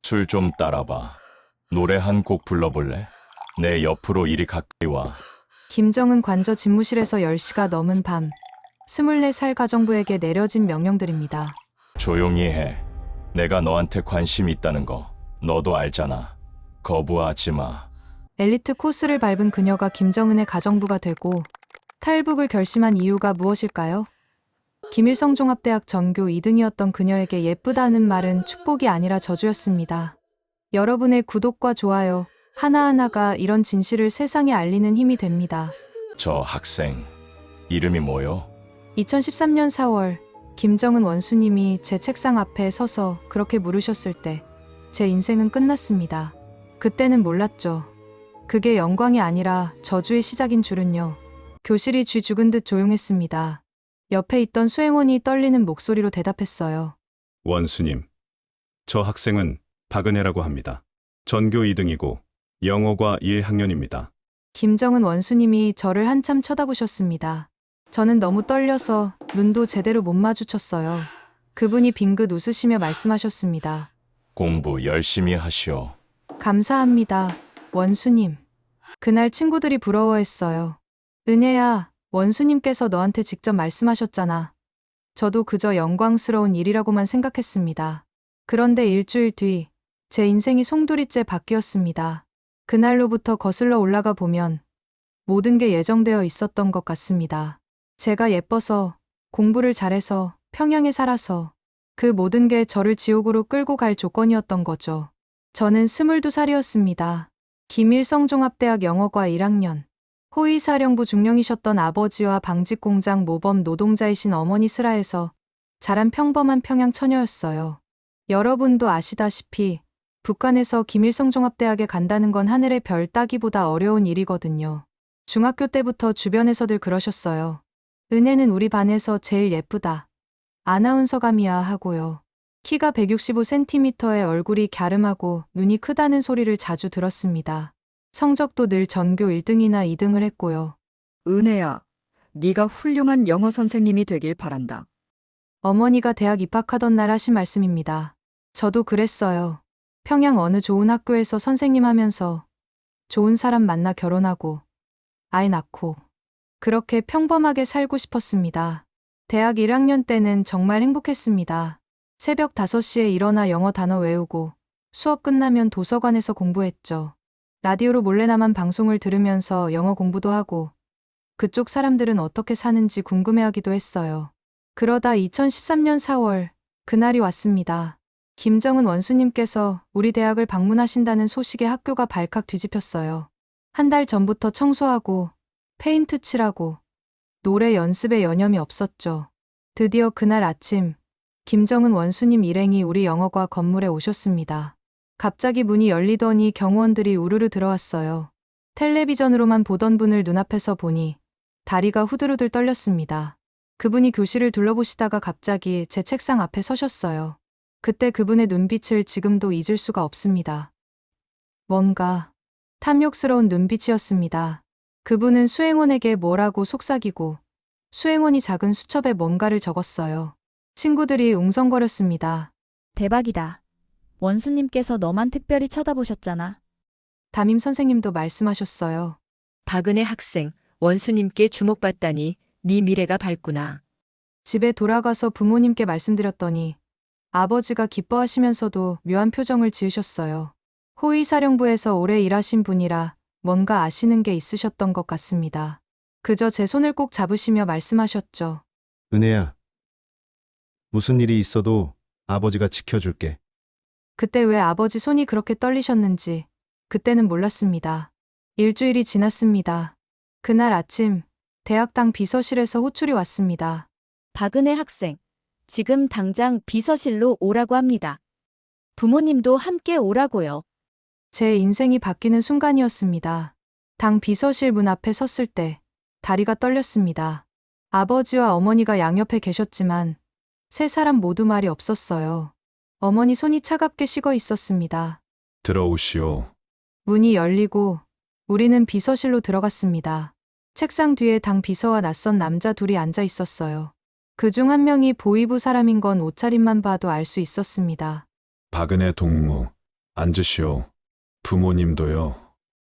술 좀 따라봐. 노래 한 곡 불러볼래? 내 옆으로 이리 가까이 와. 김정은 관저 집무실에서 10시가 넘은 밤 24살 가정부에게 내려진 명령들입니다. 조용히 해. 내가 너한테 관심 있다는 거 너도 알잖아. 거부하지 마. 엘리트 코스를 밟은 그녀가 김정은의 가정부가 되고 탈북을 결심한 이유가 무엇일까요? 김일성 종합대학 전교 2등이었던 그녀에게 예쁘다는 말은 축복이 아니라 저주였습니다. 여러분의 구독과 좋아요 하나하나가 이런 진실을 세상에 알리는 힘이 됩니다. 저 학생 이름이 뭐요? 2013년 4월 김정은 원수님이 제 책상 앞에 서서 그렇게 물으셨을 때 제 인생은 끝났습니다. 그때는 몰랐죠. 그게 영광이 아니라 저주의 시작인 줄은요. 교실이 쥐 죽은 듯 조용했습니다. 옆에 있던 수행원이 떨리는 목소리로 대답했어요. 원수님, 저 학생은 박은혜라고 합니다. 전교 2등이고 영어과 1학년입니다. 김정은 원수님이 저를 한참 쳐다보셨습니다. 저는 너무 떨려서 눈도 제대로 못 마주쳤어요. 그분이 빙긋 웃으시며 말씀하셨습니다. 공부 열심히 하시오. 감사합니다, 원수님. 그날 친구들이 부러워했어요. 은혜야, 원수님께서 너한테 직접 말씀하셨잖아. 저도 그저 영광스러운 일이라고만 생각했습니다. 그런데 일주일 뒤, 제 인생이 송두리째 바뀌었습니다. 그날로부터 거슬러 올라가 보면 모든 게 예정되어 있었던 것 같습니다. 제가 예뻐서, 공부를 잘해서, 평양에 살아서 그 모든 게 저를 지옥으로 끌고 갈 조건이었던 거죠. 저는 22살이었습니다. 김일성 종합대학 영어과 1학년. 호위사령부 중령이셨던 아버지와 방직공장 모범 노동자이신 어머니 슬하에서 자란 평범한 평양 처녀였어요. 여러분도 아시다시피 북한에서 김일성 종합대학에 간다는 건 하늘의 별 따기보다 어려운 일이거든요. 중학교 때부터 주변에서들 그러셨어요. 은혜는 우리 반에서 제일 예쁘다. 아나운서감이야 하고요. 키가 165cm에 얼굴이 갸름하고 눈이 크다는 소리를 자주 들었습니다. 성적도 늘 전교 1등이나 2등을 했고요. 은혜야, 네가 훌륭한 영어 선생님이 되길 바란다. 어머니가 대학 입학하던 날 하신 말씀입니다. 저도 그랬어요. 평양 어느 좋은 학교에서 선생님 하면서 좋은 사람 만나 결혼하고 아이 낳고 그렇게 평범하게 살고 싶었습니다. 대학 1학년 때는 정말 행복했습니다. 새벽 5시에 일어나 영어 단어 외우고 수업 끝나면 도서관에서 공부했죠. 라디오로 몰래나만 방송을 들으면서 영어 공부도 하고 그쪽 사람들은 어떻게 사는지 궁금해하기도 했어요. 그러다 2013년 4월 그날이 왔습니다. 김정은 원수님께서 우리 대학을 방문하신다는 소식에 학교가 발칵 뒤집혔어요. 한 달 전부터 청소하고 페인트 칠하고 노래 연습에 여념이 없었죠. 드디어 그날 아침 김정은 원수님 일행이 우리 영어과 건물에 오셨습니다. 갑자기 문이 열리더니 경호원들이 우르르 들어왔어요. 텔레비전으로만 보던 분을 눈앞에서 보니 다리가 후들후들 떨렸습니다. 그분이 교실을 둘러보시다가 갑자기 제 책상 앞에 서셨어요. 그때 그분의 눈빛을 지금도 잊을 수가 없습니다. 뭔가 탐욕스러운 눈빛이었습니다. 그분은 수행원에게 뭐라고 속삭이고 수행원이 작은 수첩에 뭔가를 적었어요. 친구들이 웅성거렸습니다. 대박이다. 원수님께서 너만 특별히 쳐다보셨잖아. 담임 선생님도 말씀하셨어요. 박은혜 학생, 원수님께 주목받다니 네 미래가 밝구나. 집에 돌아가서 부모님께 말씀드렸더니 아버지가 기뻐하시면서도 묘한 표정을 지으셨어요. 호위사령부에서 오래 일하신 분이라 뭔가 아시는 게 있으셨던 것 같습니다. 그저 제 손을 꼭 잡으시며 말씀하셨죠. 은혜야, 무슨 일이 있어도 아버지가 지켜줄게. 그때 왜 아버지 손이 그렇게 떨리셨는지 그때는 몰랐습니다. 일주일이 지났습니다. 그날 아침 대학당 비서실에서 호출이 왔습니다. 박은혜 학생, 지금 당장 비서실로 오라고 합니다. 부모님도 함께 오라고요. 제 인생이 바뀌는 순간이었습니다. 당 비서실 문 앞에 섰을 때 다리가 떨렸습니다. 아버지와 어머니가 양옆에 계셨지만 세 사람 모두 말이 없었어요. 어머니 손이 차갑게 식어 있었습니다. 들어오시오. 문이 열리고 우리는 비서실로 들어갔습니다. 책상 뒤에 당 비서와 낯선 남자 둘이 앉아 있었어요. 그중 한 명이 보위부 사람인 건 옷차림만 봐도 알 수 있었습니다. 박은혜 동무, 앉으시오. 부모님도요.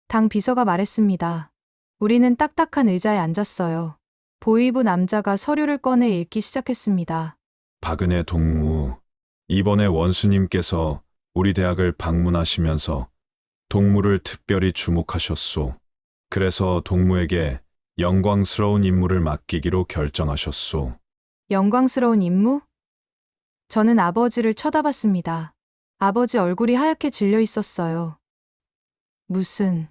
당 비서가 말했습니다. 우리는 딱딱한 의자에 앉았어요. 보위부 남자가 서류를 꺼내 읽기 시작했습니다. 박은혜 동무, 이번에 원수님께서 우리 대학을 방문하시면서 동무를 특별히 주목하셨소. 그래서 동무에게 영광스러운 임무를 맡기기로 결정하셨소. 영광스러운 임무? 저는 아버지를 쳐다봤습니다. 아버지 얼굴이 하얗게 질려 있었어요. 무슨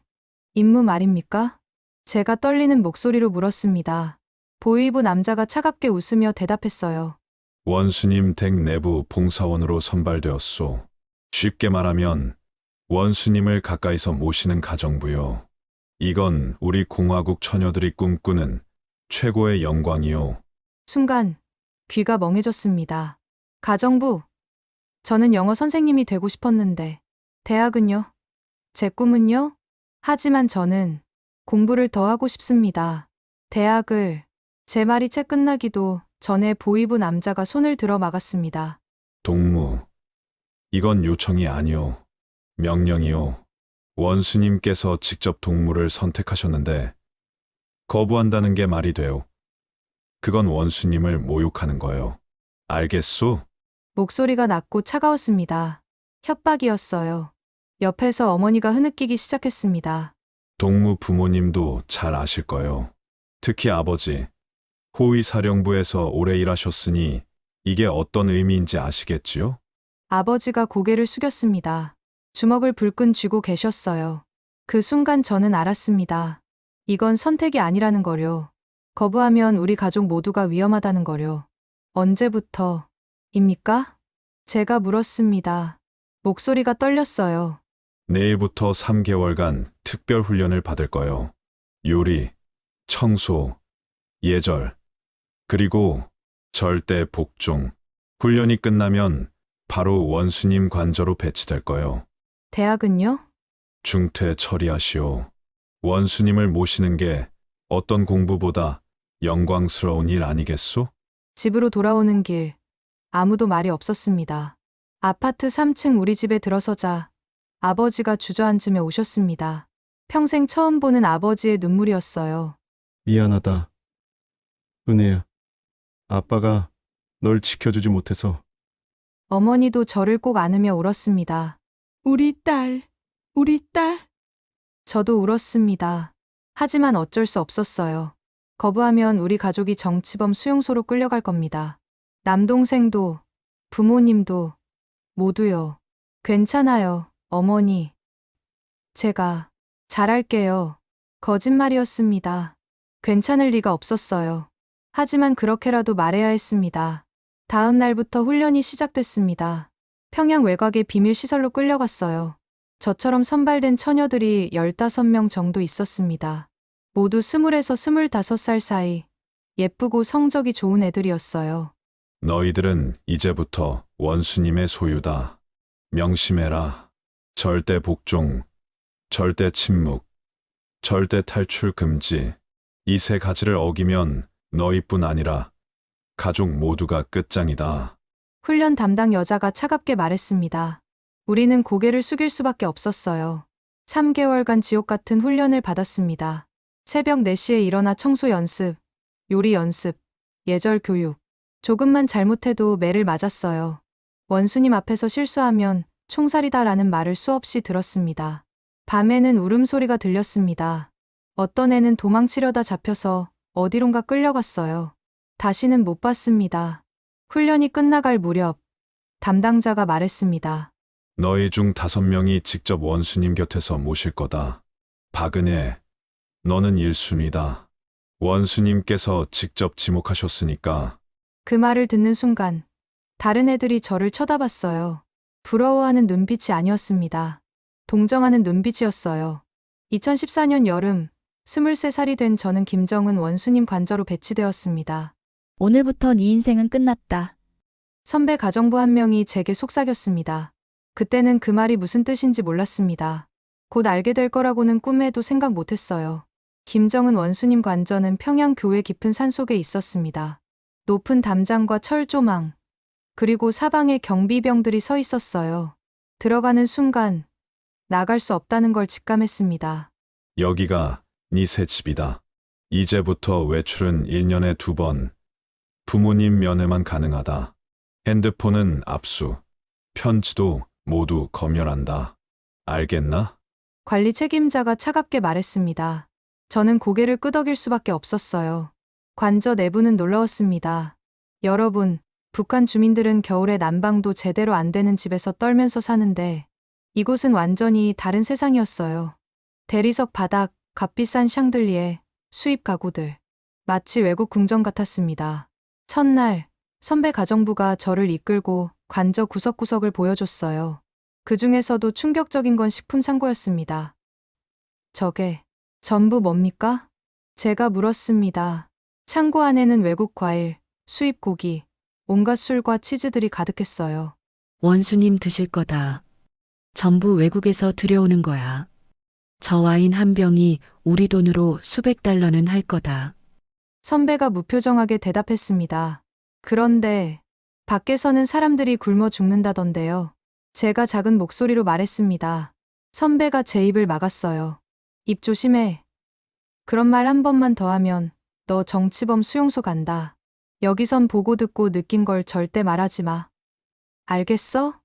임무 말입니까? 제가 떨리는 목소리로 물었습니다. 보위부 남자가 차갑게 웃으며 대답했어요. 원수님 댁 내부 봉사원으로 선발되었소. 쉽게 말하면 원수님을 가까이서 모시는 가정부요. 이건 우리 공화국 처녀들이 꿈꾸는 최고의 영광이요. 순간 귀가 멍해졌습니다. 가정부. 저는 영어 선생님이 되고 싶었는데 대학은요? 제 꿈은요? 하지만 저는 공부를 더 하고 싶습니다. 대학을. 제 말이 채 끝나기도 전에 보위부 남자가 손을 들어 막았습니다. 동무, 이건 요청이 아니오. 명령이오. 원수님께서 직접 동무를 선택하셨는데 거부한다는 게 말이 돼요. 그건 원수님을 모욕하는 거요. 알겠소? 목소리가 낮고 차가웠습니다. 협박이었어요. 옆에서 어머니가 흐느끼기 시작했습니다. 동무 부모님도 잘 아실 거요. 특히 아버지, 호위사령부에서 오래 일하셨으니 이게 어떤 의미인지 아시겠지요? 아버지가 고개를 숙였습니다. 주먹을 불끈 쥐고 계셨어요. 그 순간 저는 알았습니다. 이건 선택이 아니라는 거요. 거부하면 우리 가족 모두가 위험하다는 거요. 언제부터입니까? 제가 물었습니다. 목소리가 떨렸어요. 내일부터 3개월간 특별 훈련을 받을 거요. 요리, 청소, 예절, 그리고 절대 복종. 훈련이 끝나면 바로 원수님 관저로 배치될 거요. 대학은요? 중퇴 처리하시오. 원수님을 모시는 게 어떤 공부보다 영광스러운 일 아니겠소? 집으로 돌아오는 길. 아무도 말이 없었습니다. 아파트 3층 우리 집에 들어서자 아버지가 주저앉으며 오셨습니다. 평생 처음 보는 아버지의 눈물이었어요. 미안하다. 은혜야. 아빠가 널 지켜주지 못해서. 어머니도 저를 꼭 안으며 울었습니다. 우리 딸. 저도 울었습니다. 하지만 어쩔 수 없었어요. 거부하면 우리 가족이 정치범 수용소로 끌려갈 겁니다. 남동생도, 부모님도, 모두요. 괜찮아요, 어머니. 제가 잘할게요. 거짓말이었습니다. 괜찮을 리가 없었어요. 하지만 그렇게라도 말해야 했습니다. 다음 날부터 훈련이 시작됐습니다. 평양 외곽의 비밀시설로 끌려갔어요. 저처럼 선발된 처녀들이 15명 정도 있었습니다. 모두 20에서 25살 사이 예쁘고 성적이 좋은 애들이었어요. 너희들은 이제부터 원수님의 소유다. 명심해라. 절대 복종, 절대 침묵, 절대 탈출 금지. 이 3가지를 어기면 너희뿐 아니라 가족 모두가 끝장이다. 훈련 담당 여자가 차갑게 말했습니다. 우리는 고개를 숙일 수밖에 없었어요. 3개월간 지옥 같은 훈련을 받았습니다. 새벽 4시에 일어나 청소 연습, 요리 연습, 예절 교육. 조금만 잘못해도 매를 맞았어요. 원수님 앞에서 실수하면 총살이다라는 말을 수없이 들었습니다. 밤에는 울음소리가 들렸습니다. 어떤 애는 도망치려다 잡혀서 어디론가 끌려갔어요. 다시는 못 봤습니다. 훈련이 끝나갈 무렵 담당자가 말했습니다. 너희 중 5명이 직접 원수님 곁에서 모실 거다. 박은혜, 너는 1순위다. 원수님께서 직접 지목하셨으니까. 그 말을 듣는 순간 다른 애들이 저를 쳐다봤어요. 부러워하는 눈빛이 아니었습니다. 동정하는 눈빛이었어요. 2014년 여름 23살이 된 저는 김정은 원수님 관저로 배치되었습니다. 오늘부터 네 인생은 끝났다. 선배 가정부 한 명이 제게 속삭였습니다. 그때는 그 말이 무슨 뜻인지 몰랐습니다. 곧 알게 될 거라고는 꿈에도 생각 못했어요. 김정은 원수님 관저는 평양 교외 깊은 산속에 있었습니다. 높은 담장과 철조망, 그리고 사방에 경비병들이 서 있었어요. 들어가는 순간 나갈 수 없다는 걸 직감했습니다. 여기가 네 새 집이다. 이제부터 외출은 1년에 2번. 부모님 면회만 가능하다. 핸드폰은 압수. 편지도 모두 검열한다. 알겠나? 관리 책임자가 차갑게 말했습니다. 저는 고개를 끄덕일 수밖에 없었어요. 관저 내부는 놀라웠습니다. 여러분, 북한 주민들은 겨울에 난방도 제대로 안 되는 집에서 떨면서 사는데 이곳은 완전히 다른 세상이었어요. 대리석 바닥, 값비싼 샹들리에, 수입 가구들. 마치 외국 궁전 같았습니다. 첫날, 선배 가정부가 저를 이끌고 관저 구석구석을 보여줬어요. 그 중에서도 충격적인 건 식품 창고였습니다. 저게 전부 뭡니까? 제가 물었습니다. 창고 안에는 외국 과일, 수입 고기, 온갖 술과 치즈들이 가득했어요. 원수님 드실 거다. 전부 외국에서 들여오는 거야. 저 와인 한 병이 우리 돈으로 수백 달러는 할 거다. 선배가 무표정하게 대답했습니다. 그런데 밖에서는 사람들이 굶어 죽는다던데요. 제가 작은 목소리로 말했습니다. 선배가 제 입을 막았어요. 입 조심해. 그런 말 한 번만 더 하면 너 정치범 수용소 간다. 여기선 보고 듣고 느낀 걸 절대 말하지 마. 알겠어?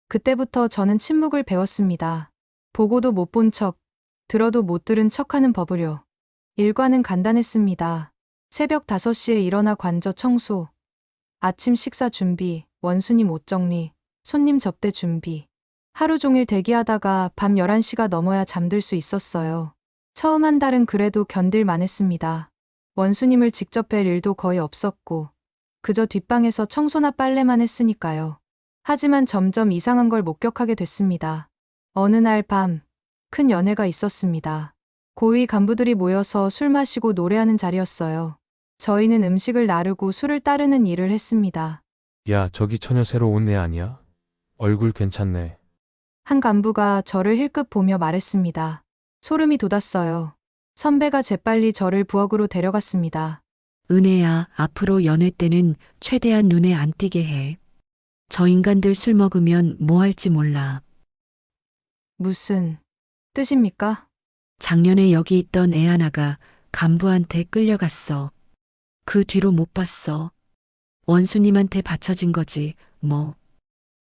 그때부터 저는 침묵을 배웠습니다. 보고도 못 본 척, 들어도 못 들은 척하는 법을요. 일과는 간단했습니다. 새벽 5시에 일어나 관저 청소, 아침 식사 준비, 원수님 옷 정리, 손님 접대 준비. 하루 종일 대기하다가 밤 11시가 넘어야 잠들 수 있었어요. 처음 한 달은 그래도 견딜만 했습니다. 원수님을 직접 뵐 일도 거의 없었고 그저 뒷방에서 청소나 빨래만 했으니까요. 하지만 점점 이상한 걸 목격하게 됐습니다. 어느 날 밤, 큰 연회가 있었습니다. 고위 간부들이 모여서 술 마시고 노래하는 자리였어요. 저희는 음식을 나르고 술을 따르는 일을 했습니다. 야, 저기 처녀 새로 온 애 아니야? 얼굴 괜찮네. 한 간부가 저를 힐끗 보며 말했습니다. 소름이 돋았어요. 선배가 재빨리 저를 부엌으로 데려갔습니다. 은혜야, 앞으로 연회 때는 최대한 눈에 안 띄게 해. 저 인간들 술 먹으면 뭐 할지 몰라. 무슨 뜻입니까? 작년에 여기 있던 애 하나가 간부한테 끌려갔어. 그 뒤로 못 봤어. 원수님한테 바쳐진 거지, 뭐.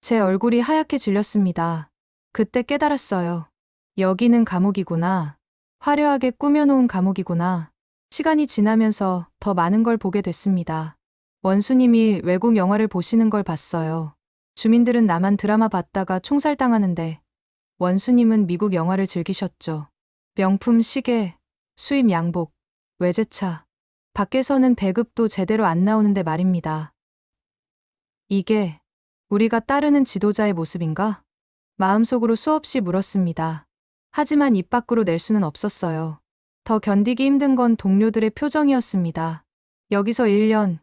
제 얼굴이 하얗게 질렸습니다. 그때 깨달았어요. 여기는 감옥이구나. 화려하게 꾸며놓은 감옥이구나. 시간이 지나면서 더 많은 걸 보게 됐습니다. 원수님이 외국 영화를 보시는 걸 봤어요. 주민들은 나만 드라마 봤다가 총살당하는데 원수님은 미국 영화를 즐기셨죠. 명품 시계, 수입 양복, 외제차. 밖에서는 배급도 제대로 안 나오는데 말입니다. 이게 우리가 따르는 지도자의 모습인가? 마음속으로 수없이 물었습니다. 하지만 입 밖으로 낼 수는 없었어요. 더 견디기 힘든 건 동료들의 표정이었습니다. 여기서 1년,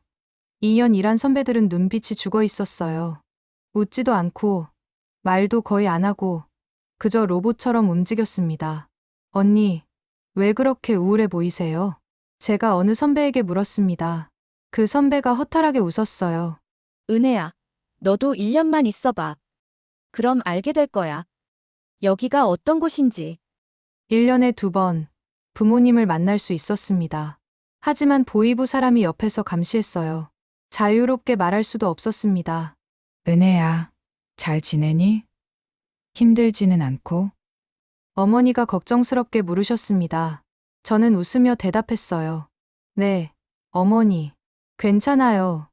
2년 일한 선배들은 눈빛이 죽어 있었어요. 웃지도 않고 말도 거의 안 하고 그저 로봇처럼 움직였습니다. 언니, 왜 그렇게 우울해 보이세요? 제가 어느 선배에게 물었습니다. 그 선배가 허탈하게 웃었어요. 은혜야, 너도 1년만 있어봐. 그럼 알게 될 거야. 여기가 어떤 곳인지. 1년에 2번 부모님을 만날 수 있었습니다. 하지만 보이부 사람이 옆에서 감시했어요. 자유롭게 말할 수도 없었습니다. 은혜야, 잘 지내니? 힘들지는 않고? 어머니가 걱정스럽게 물으셨습니다. 저는 웃으며 대답했어요. 네, 어머니. 괜찮아요.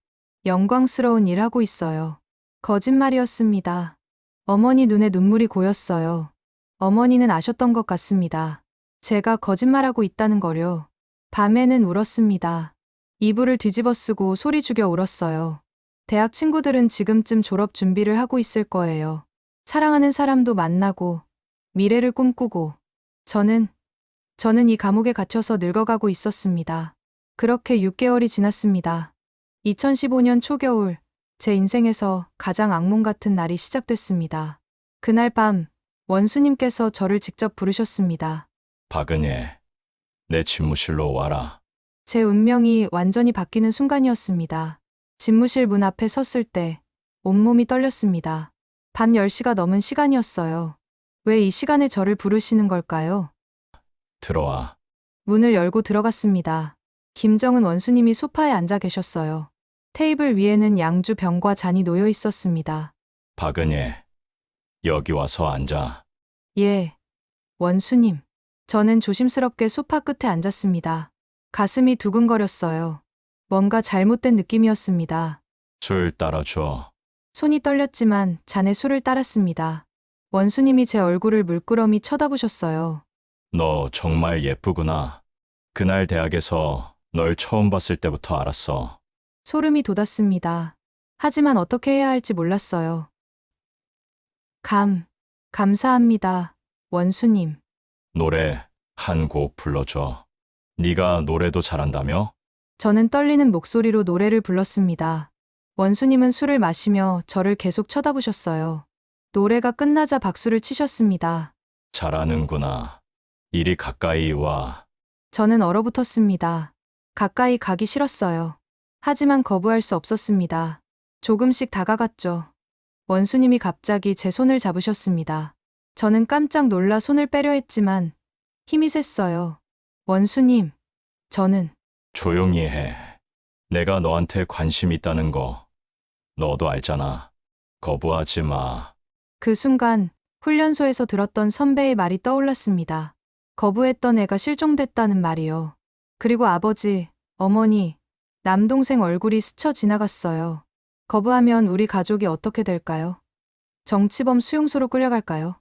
영광스러운 일 하고 있어요. 거짓말이었습니다. 어머니 눈에 눈물이 고였어요. 어머니는 아셨던 것 같습니다. 제가 거짓말하고 있다는 거요. 밤에는 울었습니다. 이불을 뒤집어 쓰고 소리 죽여 울었어요. 대학 친구들은 지금쯤 졸업 준비를 하고 있을 거예요. 사랑하는 사람도 만나고 미래를 꿈꾸고 저는 이 감옥에 갇혀서 늙어가고 있었습니다. 그렇게 6개월이 지났습니다. 2015년 초겨울 제 인생에서 가장 악몽 같은 날이 시작됐습니다. 그날 밤 원수님께서 저를 직접 부르셨습니다. 박은혜, 내 집무실로 와라. 제 운명이 완전히 바뀌는 순간이었습니다. 집무실 문 앞에 섰을 때 온몸이 떨렸습니다. 밤 10시가 넘은 시간이었어요. 왜 이 시간에 저를 부르시는 걸까요? 들어와. 문을 열고 들어갔습니다. 김정은 원수님이 소파에 앉아 계셨어요. 테이블 위에는 양주 병과 잔이 놓여 있었습니다. 박은혜, 여기 와서 앉아. 예, 원수님. 저는 조심스럽게 소파 끝에 앉았습니다. 가슴이 두근거렸어요. 뭔가 잘못된 느낌이었습니다. 술 따라줘. 손이 떨렸지만 잔에 술을 따랐습니다. 원수님이 제 얼굴을 물끄러미 쳐다보셨어요. 너 정말 예쁘구나. 그날 대학에서 널 처음 봤을 때부터 알았어. 소름이 돋았습니다. 하지만 어떻게 해야 할지 몰랐어요. 감사합니다, 원수님. 노래 한 곡 불러줘. 네가 노래도 잘한다며? 저는 떨리는 목소리로 노래를 불렀습니다. 원수님은 술을 마시며 저를 계속 쳐다보셨어요. 노래가 끝나자 박수를 치셨습니다. 잘하는구나. 이리 가까이 와. 저는 얼어붙었습니다. 가까이 가기 싫었어요. 하지만 거부할 수 없었습니다. 조금씩 다가갔죠. 원수님이 갑자기 제 손을 잡으셨습니다. 저는 깜짝 놀라 손을 빼려 했지만 힘이 셌어요. 원수님, 저는 조용히 해. 내가 너한테 관심 있다는 거 너도 알잖아. 거부하지 마. 그 순간 훈련소에서 들었던 선배의 말이 떠올랐습니다. 거부했던 애가 실종됐다는 말이요. 그리고 아버지, 어머니, 남동생 얼굴이 스쳐 지나갔어요. 거부하면 우리 가족이 어떻게 될까요? 정치범 수용소로 끌려갈까요?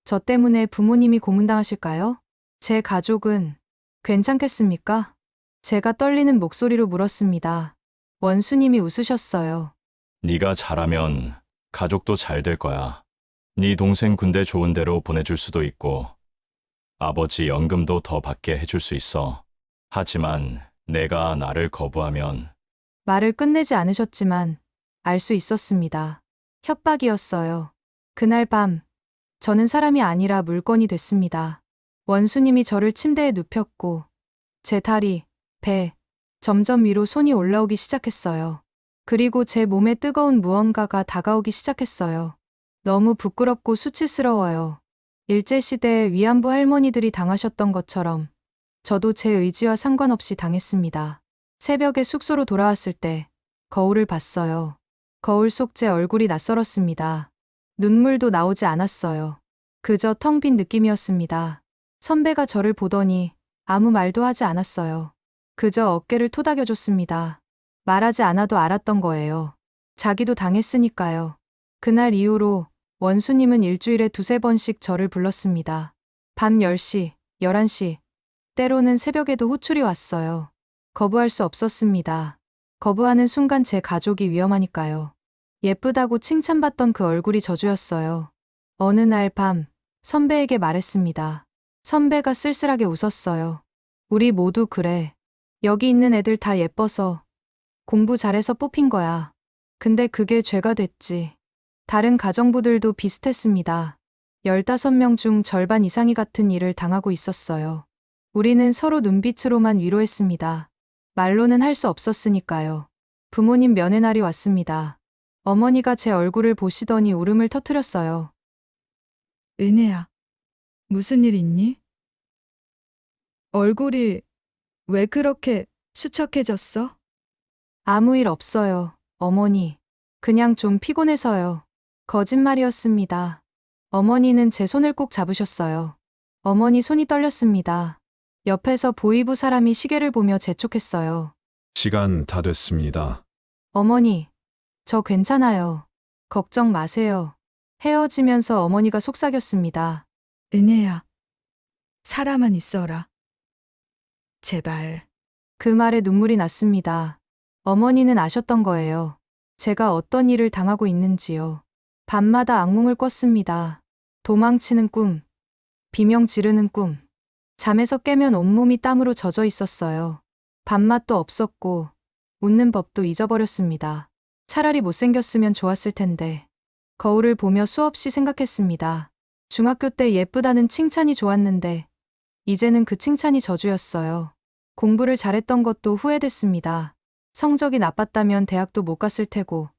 저 때문에 부모님이 고문당하실까요? 제 가족은 괜찮겠습니까? 제가 떨리는 목소리로 물었습니다. 원수님이 웃으셨어요. 네가 잘하면 가족도 잘 될 거야. 네 동생 군대 좋은 데로 보내줄 수도 있고 아버지 연금도 더 받게 해줄 수 있어. 하지만 내가 나를 거부하면 말을 끝내지 않으셨지만 알 수 있었습니다. 협박이었어요. 그날 밤 저는 사람이 아니라 물건이 됐습니다. 원수님이 저를 침대에 눕혔고 제 다리, 배, 점점 위로 손이 올라오기 시작했어요. 그리고 제 몸에 뜨거운 무언가가 다가오기 시작했어요. 너무 부끄럽고 수치스러워요. 일제시대에 위안부 할머니들이 당하셨던 것처럼 저도 제 의지와 상관없이 당했습니다. 새벽에 숙소로 돌아왔을 때 거울을 봤어요. 거울 속 제 얼굴이 낯설었습니다. 눈물도 나오지 않았어요. 그저 텅 빈 느낌이었습니다. 선배가 저를 보더니 아무 말도 하지 않았어요. 그저 어깨를 토닥여줬습니다. 말하지 않아도 알았던 거예요. 자기도 당했으니까요. 그날 이후로 원수님은 일주일에 2~3번씩 저를 불렀습니다. 밤 10시, 11시, 때로는 새벽에도 호출이 왔어요. 거부할 수 없었습니다. 거부하는 순간 제 가족이 위험하니까요. 예쁘다고 칭찬받던 그 얼굴이 저주였어요. 어느 날 밤 선배에게 말했습니다. 선배가 쓸쓸하게 웃었어요. 우리 모두 그래. 여기 있는 애들 다 예뻐서 공부 잘해서 뽑힌 거야. 근데 그게 죄가 됐지. 다른 가정부들도 비슷했습니다. 15명 중 절반 이상이 같은 일을 당하고 있었어요. 우리는 서로 눈빛으로만 위로했습니다. 말로는 할 수 없었으니까요. 부모님 면회 날이 왔습니다. 어머니가 제 얼굴을 보시더니 울음을 터뜨렸어요. 은혜야, 무슨 일 있니? 얼굴이 왜 그렇게 수척해졌어? 아무 일 없어요, 어머니. 그냥 좀 피곤해서요. 거짓말이었습니다. 어머니는 제 손을 꼭 잡으셨어요. 어머니 손이 떨렸습니다. 옆에서 보이부 사람이 시계를 보며 재촉했어요. 시간 다 됐습니다. 어머니, 저 괜찮아요. 걱정 마세요. 헤어지면서 어머니가 속삭였습니다. 은혜야, 살아만 있어라. 제발. 그 말에 눈물이 났습니다. 어머니는 아셨던 거예요. 제가 어떤 일을 당하고 있는지요. 밤마다 악몽을 꿨습니다. 도망치는 꿈, 비명 지르는 꿈. 잠에서 깨면 온몸이 땀으로 젖어 있었어요. 밥맛도 없었고 웃는 법도 잊어버렸습니다. 차라리 못생겼으면 좋았을 텐데. 거울을 보며 수없이 생각했습니다. 중학교 때 예쁘다는 칭찬이 좋았는데 이제는 그 칭찬이 저주였어요. 공부를 잘했던 것도 후회됐습니다. 성적이 나빴다면 대학도 못 갔을 테고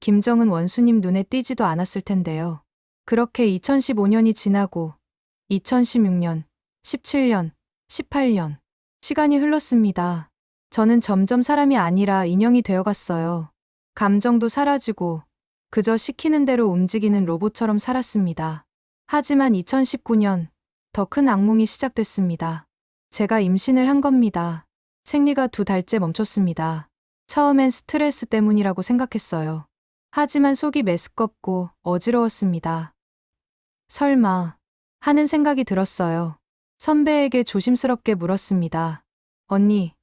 김정은 원수님 눈에 띄지도 않았을 텐데요. 그렇게 2015년이 지나고 2016년, 17년, 18년 시간이 흘렀습니다. 저는 점점 사람이 아니라 인형이 되어갔어요. 감정도 사라지고 그저 시키는 대로 움직이는 로봇처럼 살았습니다. 하지만 2019년 더 큰 악몽이 시작됐습니다. 제가 임신을 한 겁니다. 생리가 2달째 멈췄습니다. 처음엔 스트레스 때문이라고 생각했어요. 하지만 속이 메스껍고 어지러웠습니다. 설마 하는 생각이 들었어요. 선배에게 조심스럽게 물었습니다. 언니,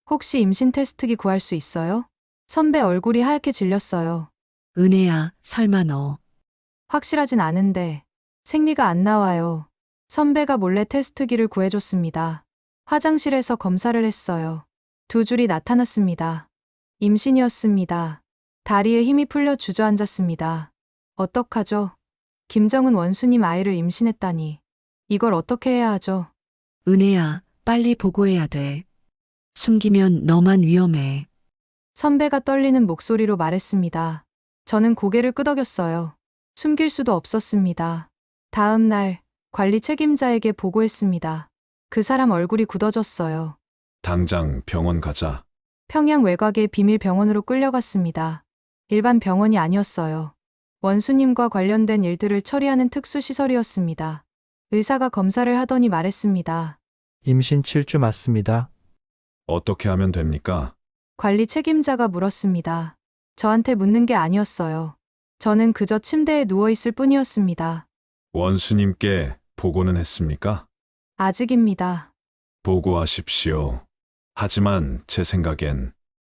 혹시 임신 테스트기 구할 수 있어요? 선배 얼굴이 하얗게 질렸어요. 은혜야, 설마 너. 확실하진 않은데 생리가 안 나와요. 선배가 몰래 테스트기를 구해줬습니다. 화장실에서 검사를 했어요. 2줄이 나타났습니다. 임신이었습니다. 다리에 힘이 풀려 주저앉았습니다. 어떡하죠? 김정은 원수님 아이를 임신했다니. 이걸 어떻게 해야 하죠? 은혜야, 빨리 보고해야 돼. 숨기면 너만 위험해. 선배가 떨리는 목소리로 말했습니다. 저는 고개를 끄덕였어요. 숨길 수도 없었습니다. 다음 날 관리 책임자에게 보고했습니다. 그 사람 얼굴이 굳어졌어요. 당장 병원 가자. 평양 외곽의 비밀 병원으로 끌려갔습니다. 일반 병원이 아니었어요. 원수님과 관련된 일들을 처리하는 특수시설이었습니다. 의사가 검사를 하더니 말했습니다. 임신 7주 맞습니다. 어떻게 하면 됩니까? 관리 책임자가 물었습니다. 저한테 묻는 게 아니었어요. 저는 그저 침대에 누워있을 뿐이었습니다. 원수님께 보고는 했습니까? 아직입니다. 보고하십시오. 하지만 제 생각엔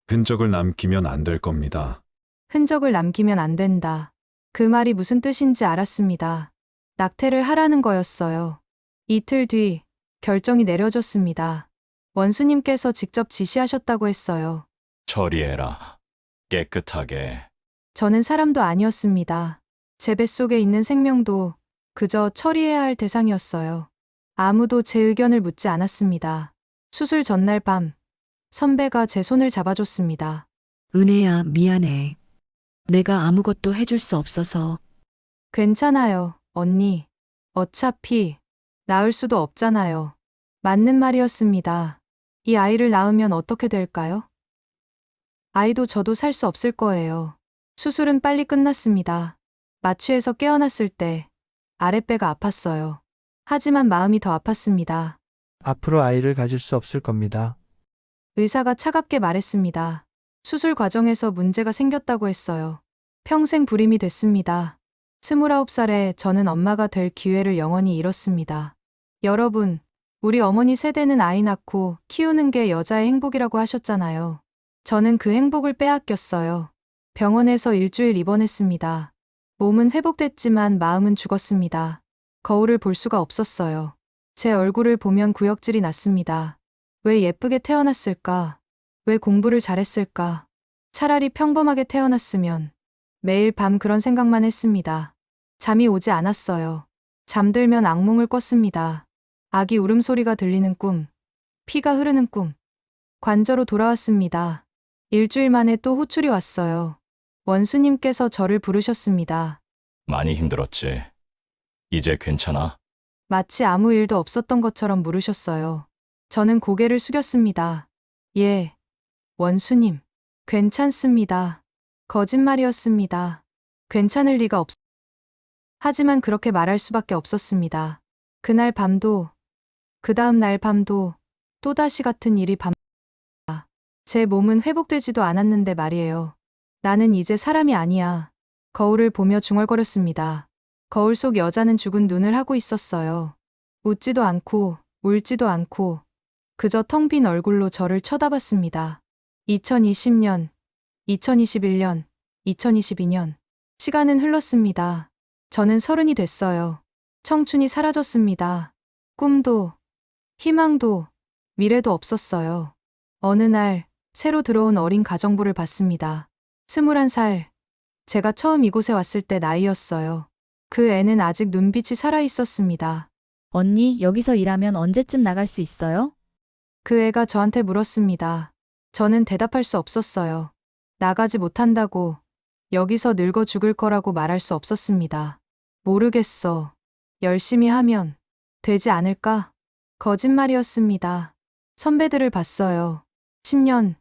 흔적을 남기면 안 될 겁니다. 흔적을 남기면 안 된다. 그 말이 무슨 뜻인지 알았습니다. 낙태를 하라는 거였어요. 이틀 뒤 결정이 내려졌습니다. 원수님께서 직접 지시하셨다고 했어요. 처리해라. 깨끗하게. 저는 사람도 아니었습니다. 제 뱃속에 있는 생명도 그저 처리해야 할 대상이었어요. 아무도 제 의견을 묻지 않았습니다. 수술 전날 밤, 선배가 제 손을 잡아줬습니다. 은혜야, 미안해. 내가 아무것도 해줄 수 없어서. 괜찮아요, 언니. 어차피 낳을 수도 없잖아요. 맞는 말이었습니다. 이 아이를 낳으면 어떻게 될까요? 아이도 저도 살 수 없을 거예요. 수술은 빨리 끝났습니다. 마취해서 깨어났을 때 아랫배가 아팠어요. 하지만 마음이 더 아팠습니다. 앞으로 아이를 가질 수 없을 겁니다. 의사가 차갑게 말했습니다. 수술 과정에서 문제가 생겼다고 했어요. 평생 불임이 됐습니다. 29살에 저는 엄마가 될 기회를 영원히 잃었습니다. 여러분, 우리 어머니 세대는 아이 낳고 키우는 게 여자의 행복이라고 하셨잖아요. 저는 그 행복을 빼앗겼어요. 병원에서 일주일 입원했습니다. 몸은 회복됐지만 마음은 죽었습니다. 거울을 볼 수가 없었어요. 제 얼굴을 보면 구역질이 났습니다. 왜 예쁘게 태어났을까? 왜 공부를 잘했을까? 차라리 평범하게 태어났으면. 매일 밤 그런 생각만 했습니다. 잠이 오지 않았어요. 잠들면 악몽을 꿨습니다. 아기 울음소리가 들리는 꿈, 피가 흐르는 꿈. 관저로 돌아왔습니다. 일주일 만에 또 호출이 왔어요. 원수님께서 저를 부르셨습니다. 많이 힘들었지. 이제 괜찮아? 마치 아무 일도 없었던 것처럼 물으셨어요. 저는 고개를 숙였습니다. 예, 원수님. 괜찮습니다. 거짓말이었습니다. 괜찮을 리가 없... 하지만 그렇게 말할 수밖에 없었습니다. 그날 밤도, 그 다음 날 밤도 또다시 같은 일이 반복됐습니다. 제 몸은 회복되지도 않았는데 말이에요. 나는 이제 사람이 아니야. 거울을 보며 중얼거렸습니다. 거울 속 여자는 죽은 눈을 하고 있었어요. 웃지도 않고 울지도 않고 그저 텅 빈 얼굴로 저를 쳐다봤습니다. 2020년, 2021년, 2022년. 시간은 흘렀습니다. 저는 30이 됐어요. 청춘이 사라졌습니다. 꿈도, 희망도, 미래도 없었어요. 어느 날 새로 들어온 어린 가정부를 봤습니다. 21살. 제가 처음 이곳에 왔을 때 나이였어요. 그 애는 아직 눈빛이 살아 있었습니다. 언니, 여기서 일하면 언제쯤 나갈 수 있어요? 그 애가 저한테 물었습니다. 저는 대답할 수 없었어요. 나가지 못한다고 여기서 늙어 죽을 거라고 말할 수 없었습니다. 모르겠어. 열심히 하면 되지 않을까? 거짓말이었습니다. 선배들을 봤어요. 10년,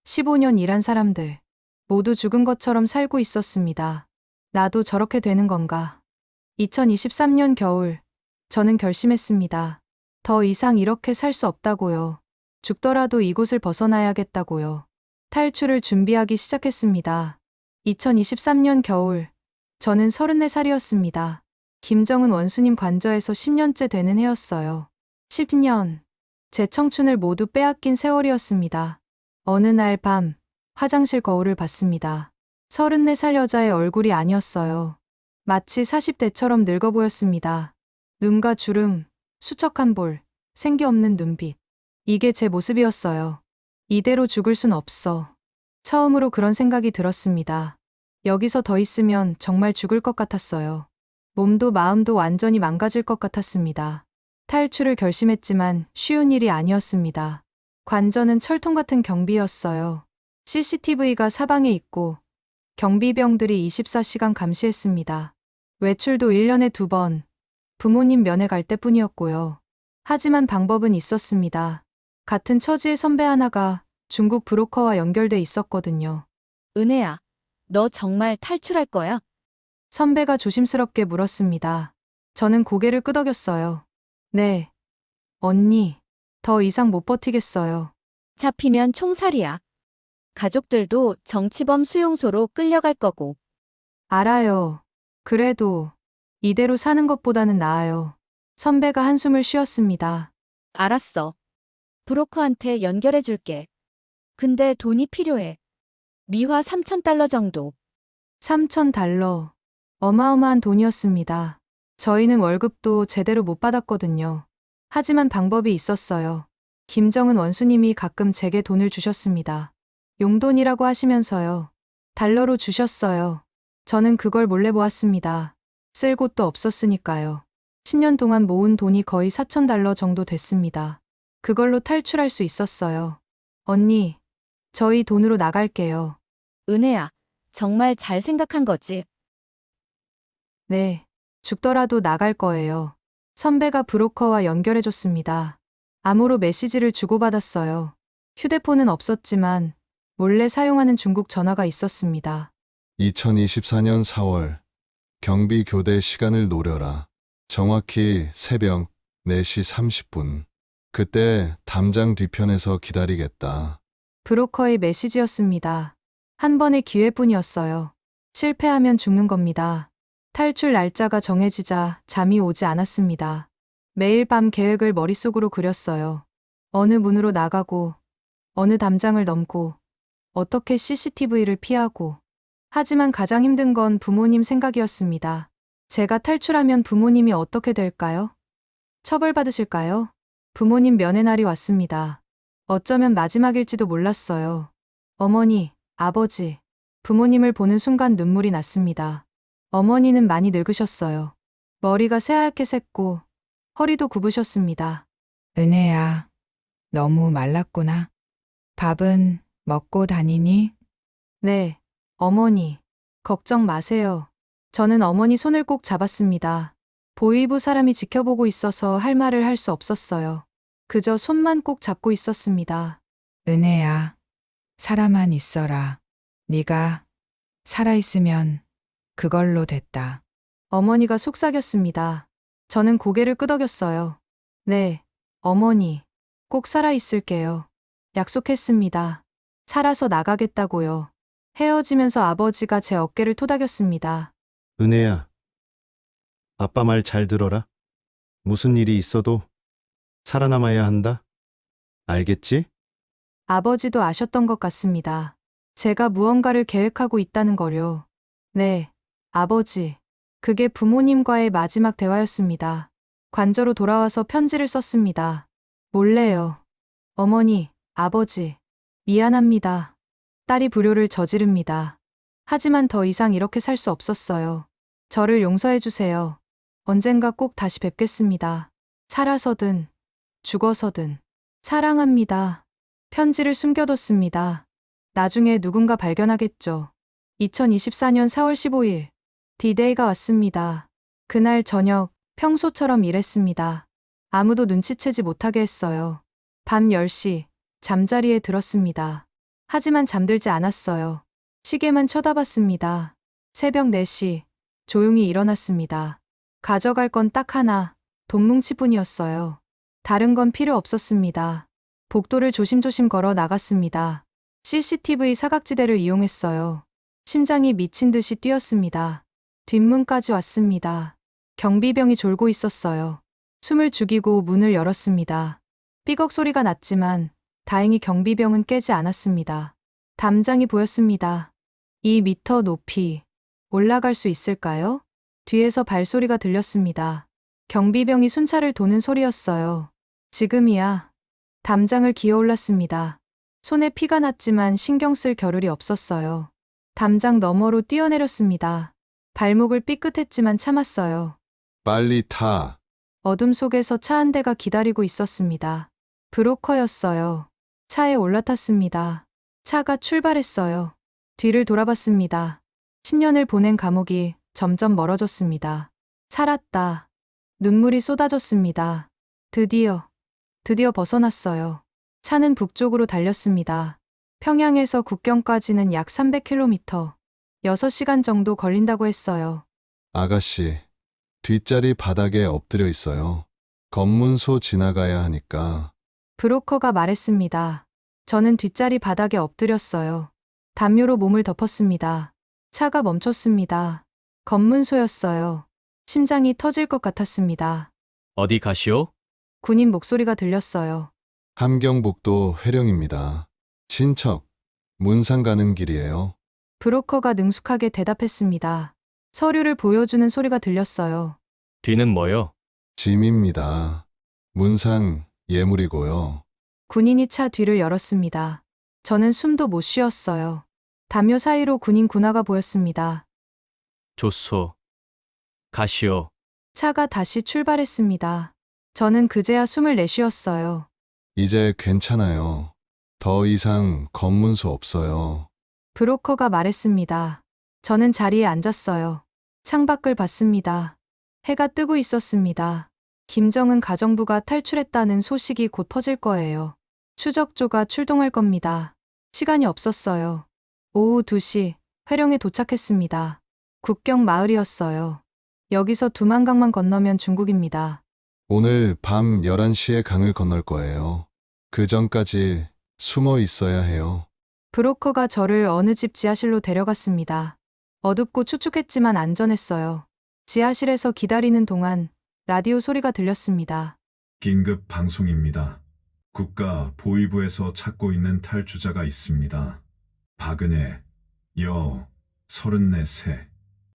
15년 일한 사람들. 모두 죽은 것처럼 살고 있었습니다. 나도 저렇게 되는 건가? 2023년 겨울, 저는 결심했습니다. 더 이상 이렇게 살 수 없다고요. 죽더라도 이곳을 벗어나야겠다고요. 탈출을 준비하기 시작했습니다. 2023년 겨울, 저는 34살이었습니다. 김정은 원수님 관저에서 10년째 되는 해였어요. 10년. 제 청춘을 모두 빼앗긴 세월이었습니다. 어느 날 밤, 화장실 거울을 봤습니다. 34살 여자의 얼굴이 아니었어요. 마치 40대처럼 늙어 보였습니다. 눈과 주름, 수척한 볼, 생기 없는 눈빛. 이게 제 모습이었어요. 이대로 죽을 순 없어. 처음으로 그런 생각이 들었습니다. 여기서 더 있으면 정말 죽을 것 같았어요. 몸도 마음도 완전히 망가질 것 같았습니다. 탈출을 결심했지만 쉬운 일이 아니었습니다. 관저는 철통 같은 경비였어요. CCTV가 사방에 있고 경비병들이 24시간 감시했습니다. 외출도 1년에 2번, 부모님 면회 갈 때뿐이었고요. 하지만 방법은 있었습니다. 같은 처지의 선배 하나가 중국 브로커와 연결돼 있었거든요. 은혜야, 너 정말 탈출할 거야? 선배가 조심스럽게 물었습니다. 저는 고개를 끄덕였어요. 네. 언니, 더 이상 못 버티겠어요. 잡히면 총살이야. 가족들도 정치범 수용소로 끌려갈 거고. 알아요. 그래도 이대로 사는 것보다는 나아요. 선배가 한숨을 쉬었습니다. 알았어. 브로커한테 연결해 줄게. 근데 돈이 필요해. 미화 3,000달러 정도. 3,000달러. 어마어마한 돈이었습니다. 저희는 월급도 제대로 못 받았거든요. 하지만 방법이 있었어요. 김정은 원수님이 가끔 제게 돈을 주셨습니다. 용돈이라고 하시면서요. 달러로 주셨어요. 저는 그걸 몰래 보았습니다. 쓸 곳도 없었으니까요. 10년 동안 모은 돈이 거의 4,000달러 정도 됐습니다. 그걸로 탈출할 수 있었어요. 언니, 저희 돈으로 나갈게요. 은혜야, 정말 잘 생각한 거지? 네, 죽더라도 나갈 거예요. 선배가 브로커와 연결해줬습니다. 암호로 메시지를 주고받았어요. 휴대폰은 없었지만 몰래 사용하는 중국 전화가 있었습니다. 2024년 4월 경비 교대 시간을 노려라. 정확히 새벽 4시 30분. 그때 담장 뒤편에서 기다리겠다. 브로커의 메시지였습니다. 한 번의 기회뿐이었어요. 실패하면 죽는 겁니다. 탈출 날짜가 정해지자 잠이 오지 않았습니다. 매일 밤 계획을 머릿속으로 그렸어요. 어느 문으로 나가고, 어느 담장을 넘고, 어떻게 CCTV를 피하고. 하지만 가장 힘든 건 부모님 생각이었습니다. 제가 탈출하면 부모님이 어떻게 될까요? 처벌받으실까요? 부모님 면회 날이 왔습니다. 어쩌면 마지막일지도 몰랐어요. 어머니, 아버지, 부모님을 보는 순간 눈물이 났습니다. 어머니는 많이 늙으셨어요. 머리가 새하얗게 샜고 허리도 굽으셨습니다. 은혜야, 너무 말랐구나. 밥은 먹고 다니니? 네, 어머니, 걱정 마세요. 저는 어머니 손을 꼭 잡았습니다. 보위부 사람이 지켜보고 있어서 할 말을 할 수 없었어요. 그저 손만 꼭 잡고 있었습니다. 은혜야, 살아만 있어라. 네가 살아있으면 그걸로 됐다. 어머니가 속삭였습니다. 저는 고개를 끄덕였어요. 네, 어머니, 꼭 살아있을게요. 약속했습니다. 살아서 나가겠다고요. 헤어지면서 아버지가 제 어깨를 토닥였습니다. 은혜야, 아빠 말 잘 들어라. 무슨 일이 있어도 살아남아야 한다. 알겠지? 아버지도 아셨던 것 같습니다. 제가 무언가를 계획하고 있다는 거요. 네, 아버지. 그게 부모님과의 마지막 대화였습니다. 관저로 돌아와서 편지를 썼습니다. 몰래요. 어머니, 아버지, 미안합니다. 딸이 불효를 저지릅니다. 하지만 더 이상 이렇게 살 수 없었어요. 저를 용서해 주세요. 언젠가 꼭 다시 뵙겠습니다. 살아서든 죽어서든 사랑합니다. 편지를 숨겨뒀습니다. 나중에 누군가 발견하겠죠. 2024년 4월 15일, D-Day가 왔습니다. 그날 저녁, 평소처럼 일했습니다. 아무도 눈치채지 못하게 했어요. 밤 10시, 잠자리에 들었습니다. 하지만 잠들지 않았어요. 시계만 쳐다봤습니다. 새벽 4시, 조용히 일어났습니다. 가져갈 건 딱 하나, 돈뭉치뿐이었어요. 다른 건 필요 없었습니다. 복도를 조심조심 걸어 나갔습니다. CCTV 사각지대를 이용했어요. 심장이 미친 듯이 뛰었습니다. 뒷문까지 왔습니다. 경비병이 졸고 있었어요. 숨을 죽이고 문을 열었습니다. 삐걱 소리가 났지만 다행히 경비병은 깨지 않았습니다. 담장이 보였습니다. 2m 높이. 올라갈 수 있을까요? 뒤에서 발소리가 들렸습니다. 경비병이 순찰을 도는 소리였어요. 지금이야. 담장을 기어 올랐습니다. 손에 피가 났지만 신경 쓸 겨를이 없었어요. 담장 너머로 뛰어내렸습니다. 발목을 삐끗했지만 참았어요. 빨리 타. 어둠 속에서 차 한 대가 기다리고 있었습니다. 브로커였어요. 차에 올라탔습니다. 차가 출발했어요. 뒤를 돌아봤습니다. 10년을 보낸 감옥이 점점 멀어졌습니다. 살았다. 눈물이 쏟아졌습니다. 드디어 벗어났어요. 차는 북쪽으로 달렸습니다. 평양에서 국경까지는 약 300km, 6시간 정도 걸린다고 했어요. 아가씨, 뒷자리 바닥에 엎드려 있어요. 검문소 지나가야 하니까. 브로커가 말했습니다. 저는 뒷자리 바닥에 엎드렸어요. 담요로 몸을 덮었습니다. 차가 멈췄습니다. 검문소였어요. 심장이 터질 것 같았습니다. 어디 가시오? 군인 목소리가 들렸어요. 함경북도 회령입니다. 친척, 문산 가는 길이에요. 브로커가 능숙하게 대답했습니다. 서류를 보여주는 소리가 들렸어요. 뒤는 뭐요? 짐입니다. 문산 예물이고요. 군인이 차 뒤를 열었습니다. 저는 숨도 못 쉬었어요. 담요 사이로 군인 군화가 보였습니다. 좋소. 가시오. 차가 다시 출발했습니다. 저는 그제야 숨을 내쉬었어요. 이제 괜찮아요. 더 이상 검문소 없어요. 브로커가 말했습니다. 저는 자리에 앉았어요. 창밖을 봤습니다. 해가 뜨고 있었습니다. 김정은 가정부가 탈출했다는 소식이 곧 퍼질 거예요. 추적조가 출동할 겁니다. 시간이 없었어요. 오후 2시, 회령에 도착했습니다. 국경 마을이었어요. 여기서 두만강만 건너면 중국입니다. 오늘 밤 11시에 강을 건널 거예요. 그 전까지 숨어 있어야 해요. 브로커가 저를 어느 집 지하실로 데려갔습니다. 어둡고 축축했지만 안전했어요. 지하실에서 기다리는 동안 라디오 소리가 들렸습니다. 긴급 방송입니다. 국가 보위부에서 찾고 있는 탈주자가 있습니다. 박은혜, 여, 34세.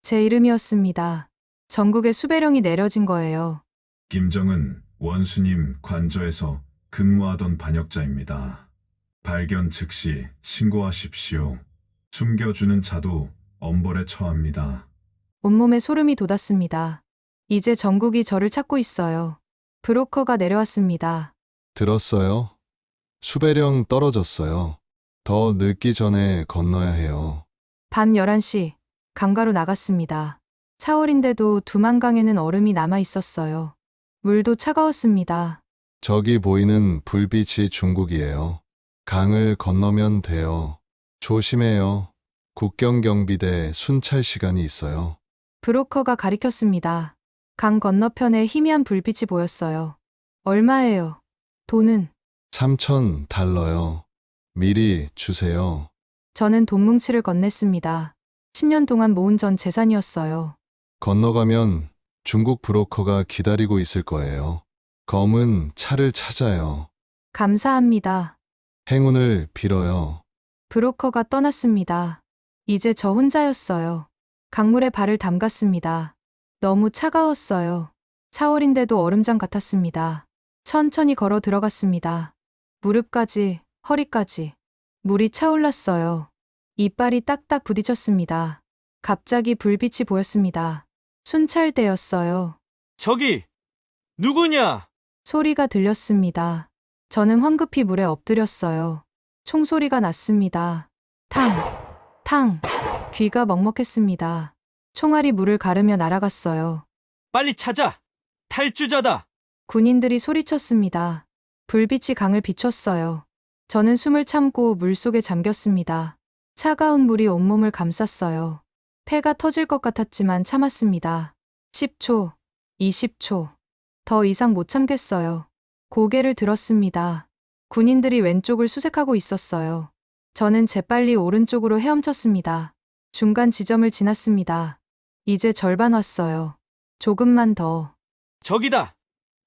제 이름이었습니다. 전국에 수배령이 내려진 거예요. 김정은 원수님 관저에서 근무하던 반역자입니다. 발견 즉시 신고하십시오. 숨겨주는 자도 엄벌에 처합니다. 온몸에 소름이 돋았습니다. 이제 전국이 저를 찾고 있어요. 브로커가 내려왔습니다. 들었어요? 수배령 떨어졌어요. 더 늦기 전에 건너야 해요. 밤 11시, 강가로 나갔습니다. 4월인데도 두만강에는 얼음이 남아 있었어요. 물도 차가웠습니다. 저기 보이는 불빛이 중국이에요. 강을 건너면 돼요. 조심해요. 국경경비대 순찰 시간이 있어요. 브로커가 가리켰습니다. 강 건너편에 희미한 불빛이 보였어요. 얼마예요? 돈은? 3,000달러요. 미리 주세요. 저는 돈뭉치를 건넸습니다. 10년 동안 모은 전 재산이었어요. 건너가면 중국 브로커가 기다리고 있을 거예요. 검은 차를 찾아요. 감사합니다. 행운을 빌어요. 브로커가 떠났습니다. 이제 저 혼자였어요. 강물에 발을 담갔습니다. 너무 차가웠어요. 4월인데도 얼음장 같았습니다. 천천히 걸어 들어갔습니다. 무릎까지, 허리까지. 물이 차올랐어요. 이빨이 딱딱 부딪혔습니다. 갑자기 불빛이 보였습니다. 순찰대였어요. 저기! 누구냐? 소리가 들렸습니다. 저는 황급히 물에 엎드렸어요. 총소리가 났습니다. 탕! 탕! 귀가 먹먹했습니다. 총알이 물을 가르며 날아갔어요. 빨리 찾아! 탈주자다! 군인들이 소리쳤습니다. 불빛이 강을 비췄어요. 저는 숨을 참고 물속에 잠겼습니다. 차가운 물이 온몸을 감쌌어요. 폐가 터질 것 같았지만 참았습니다. 10초, 20초. 더 이상 못 참겠어요. 고개를 들었습니다. 군인들이 왼쪽을 수색하고 있었어요. 저는 재빨리 오른쪽으로 헤엄쳤습니다. 중간 지점을 지났습니다. 이제 절반 왔어요. 조금만 더. 저기다!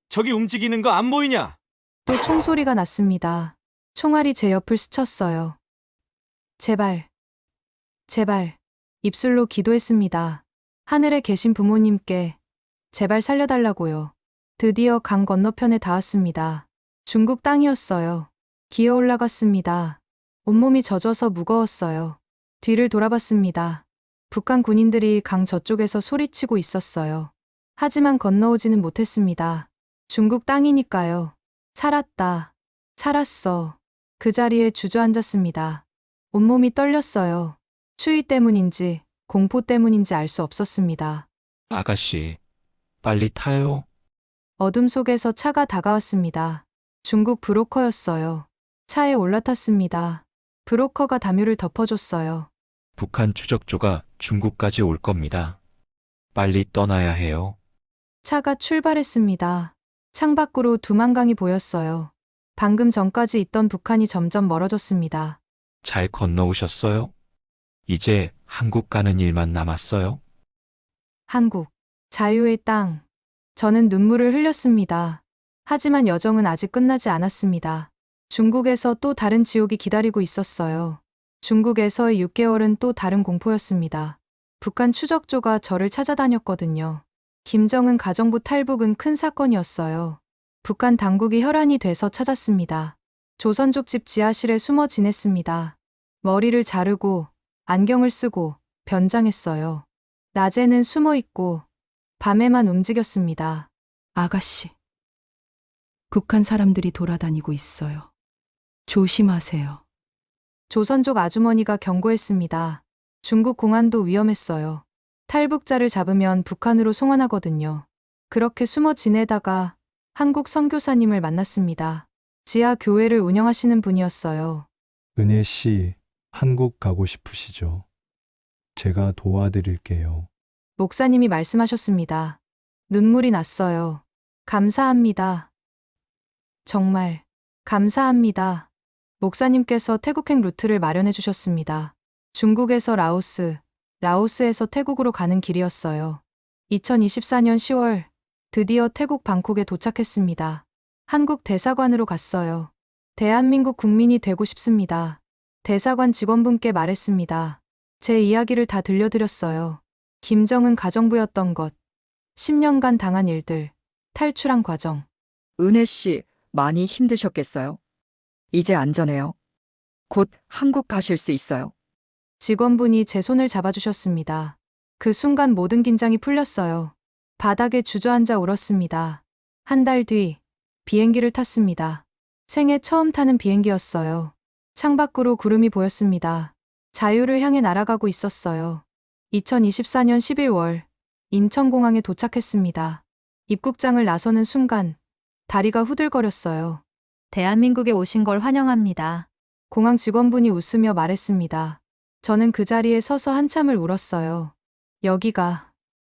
저기 움직이는 거 안 보이냐? 또 총소리가 났습니다. 총알이 제 옆을 스쳤어요. 제발, 제발. 입술로 기도했습니다. 하늘에 계신 부모님께 제발 살려달라고요. 드디어 강 건너편에 닿았습니다. 중국 땅이었어요. 기어 올라갔습니다. 온몸이 젖어서 무거웠어요. 뒤를 돌아봤습니다. 북한 군인들이 강 저쪽에서 소리치고 있었어요. 하지만 건너오지는 못했습니다. 중국 땅이니까요. 살았다. 살았어. 그 자리에 주저앉았습니다. 온몸이 떨렸어요. 추위 때문인지 공포 때문인지 알 수 없었습니다. 아가씨, 빨리 타요. 어둠 속에서 차가 다가왔습니다. 중국 브로커였어요. 차에 올라탔습니다. 브로커가 담요를 덮어줬어요. 북한 추적조가 중국까지 올 겁니다. 빨리 떠나야 해요. 차가 출발했습니다. 창밖으로 두만강이 보였어요. 방금 전까지 있던 북한이 점점 멀어졌습니다. 잘 건너오셨어요? 이제 한국 가는 일만 남았어요. 한국, 자유의 땅. 저는 눈물을 흘렸습니다. 하지만 여정은 아직 끝나지 않았습니다. 중국에서 또 다른 지옥이 기다리고 있었어요. 중국에서의 6개월은 또 다른 공포였습니다. 북한 추적조가 저를 찾아다녔거든요. 김정은 가정부 탈북은 큰 사건이었어요. 북한 당국이 혈안이 돼서 찾았습니다. 조선족 집 지하실에 숨어 지냈습니다. 머리를 자르고 안경을 쓰고 변장했어요. 낮에는 숨어 있고 밤에만 움직였습니다. 아가씨, 북한 사람들이 돌아다니고 있어요. 조심하세요. 조선족 아주머니가 경고했습니다. 중국 공안도 위험했어요. 탈북자를 잡으면 북한으로 송환하거든요. 그렇게 숨어 지내다가 한국 선교사님을 만났습니다. 지하 교회를 운영하시는 분이었어요. 은혜 씨, 한국 가고 싶으시죠? 제가 도와드릴게요. 목사님이 말씀하셨습니다. 눈물이 났어요. 감사합니다. 정말 감사합니다. 목사님께서 태국행 루트를 마련해 주셨습니다. 중국에서 라오스, 라오스에서 태국으로 가는 길이었어요. 2024년 10월 드디어 태국 방콕에 도착했습니다. 한국 대사관으로 갔어요. 대한민국 국민이 되고 싶습니다. 대사관 직원분께 말했습니다. 제 이야기를 다 들려드렸어요. 김정은 가정부였던 것, 10년간 당한 일들, 탈출한 과정. 은혜 씨, 많이 힘드셨겠어요? 이제 안전해요. 곧 한국 가실 수 있어요. 직원분이 제 손을 잡아주셨습니다. 그 순간 모든 긴장이 풀렸어요. 바닥에 주저앉아 울었습니다. 한 달 뒤, 비행기를 탔습니다. 생애 처음 타는 비행기였어요. 창밖으로 구름이 보였습니다. 자유를 향해 날아가고 있었어요. 2024년 11월, 인천공항에 도착했습니다. 입국장을 나서는 순간, 다리가 후들거렸어요. 대한민국에 오신 걸 환영합니다. 공항 직원분이 웃으며 말했습니다. 저는 그 자리에 서서 한참을 울었어요. 여기가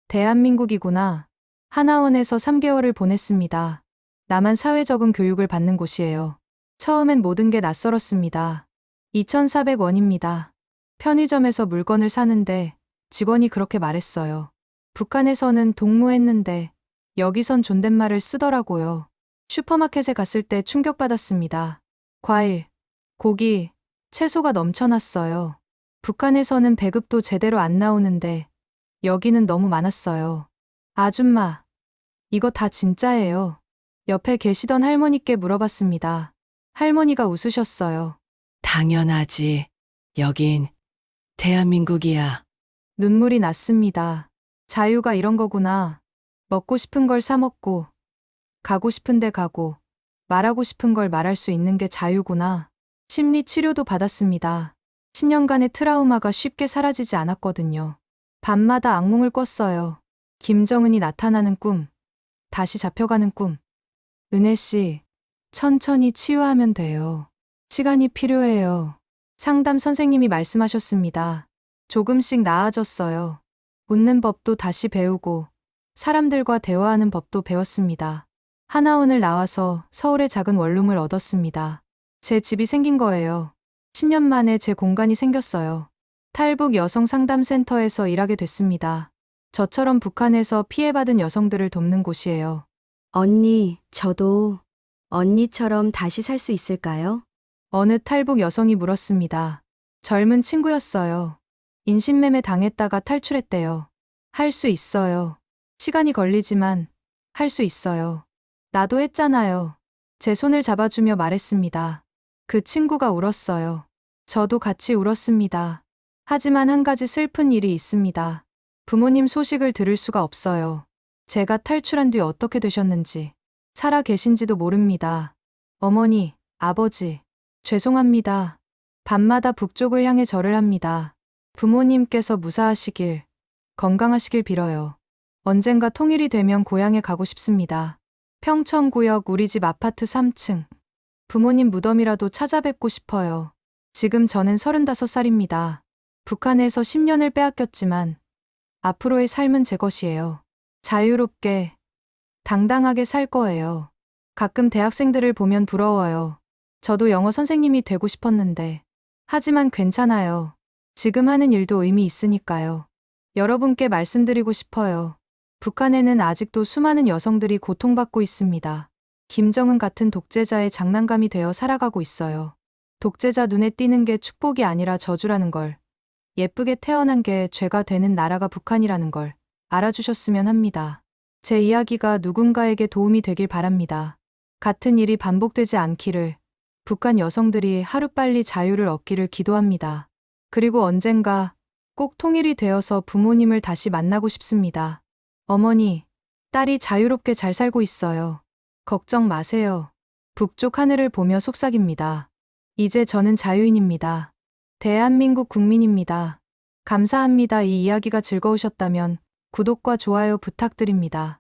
대한민국이구나. 하나원에서 3개월을 보냈습니다. 나만 사회적응 교육을 받는 곳이에요. 처음엔 모든 게 낯설었습니다. 2,400원입니다. 편의점에서 물건을 사는데 직원이 그렇게 말했어요. 북한에서는 동무했는데 여기선 존댓말을 쓰더라고요. 슈퍼마켓에 갔을 때 충격받았습니다. 과일, 고기, 채소가 넘쳐났어요. 북한에서는 배급도 제대로 안 나오는데 여기는 너무 많았어요. 아줌마, 이거 다 진짜예요. 옆에 계시던 할머니께 물어봤습니다. 할머니가 웃으셨어요. 당연하지. 여긴 대한민국이야. 눈물이 났습니다. 자유가 이런 거구나. 먹고 싶은 걸 사 먹고, 가고 싶은 데 가고, 말하고 싶은 걸 말할 수 있는 게 자유구나. 심리 치료도 받았습니다. 10년간의 트라우마가 쉽게 사라지지 않았거든요. 밤마다 악몽을 꿨어요. 김정은이 나타나는 꿈, 다시 잡혀가는 꿈. 은혜 씨, 천천히 치유하면 돼요. 시간이 필요해요. 상담 선생님이 말씀하셨습니다. 조금씩 나아졌어요. 웃는 법도 다시 배우고, 사람들과 대화하는 법도 배웠습니다. 하나원을 나와서 서울의 작은 원룸을 얻었습니다. 제 집이 생긴 거예요. 10년 만에 제 공간이 생겼어요. 탈북 여성 상담센터에서 일하게 됐습니다. 저처럼 북한에서 피해받은 여성들을 돕는 곳이에요. 언니, 저도 언니처럼 다시 살 수 있을까요? 어느 탈북 여성이 물었습니다. 젊은 친구였어요. 인신매매 당했다가 탈출했대요. 할 수 있어요. 시간이 걸리지만 할 수 있어요. 나도 했잖아요. 제 손을 잡아주며 말했습니다. 그 친구가 울었어요. 저도 같이 울었습니다. 하지만 한 가지 슬픈 일이 있습니다. 부모님 소식을 들을 수가 없어요. 제가 탈출한 뒤 어떻게 되셨는지, 살아 계신지도 모릅니다. 어머니, 아버지, 죄송합니다. 밤마다 북쪽을 향해 절을 합니다. 부모님께서 무사하시길, 건강하시길 빌어요. 언젠가 통일이 되면 고향에 가고 싶습니다. 평천구역 우리 집 아파트 3층. 부모님 무덤이라도 찾아뵙고 싶어요. 지금 저는 35살입니다. 북한에서 10년을 빼앗겼지만 앞으로의 삶은 제 것이에요. 자유롭게, 당당하게 살 거예요. 가끔 대학생들을 보면 부러워요. 저도 영어 선생님이 되고 싶었는데. 하지만 괜찮아요. 지금 하는 일도 의미 있으니까요. 여러분께 말씀드리고 싶어요. 북한에는 아직도 수많은 여성들이 고통받고 있습니다. 김정은 같은 독재자의 장난감이 되어 살아가고 있어요. 독재자 눈에 띄는 게 축복이 아니라 저주라는 걸, 예쁘게 태어난 게 죄가 되는 나라가 북한이라는 걸 알아주셨으면 합니다. 제 이야기가 누군가에게 도움이 되길 바랍니다. 같은 일이 반복되지 않기를, 북한 여성들이 하루빨리 자유를 얻기를 기도합니다. 그리고 언젠가 꼭 통일이 되어서 부모님을 다시 만나고 싶습니다. 어머니, 딸이 자유롭게 잘 살고 있어요. 걱정 마세요. 북쪽 하늘을 보며 속삭입니다. 이제 저는 자유인입니다. 대한민국 국민입니다. 감사합니다. 이 이야기가 즐거우셨다면 구독과 좋아요 부탁드립니다.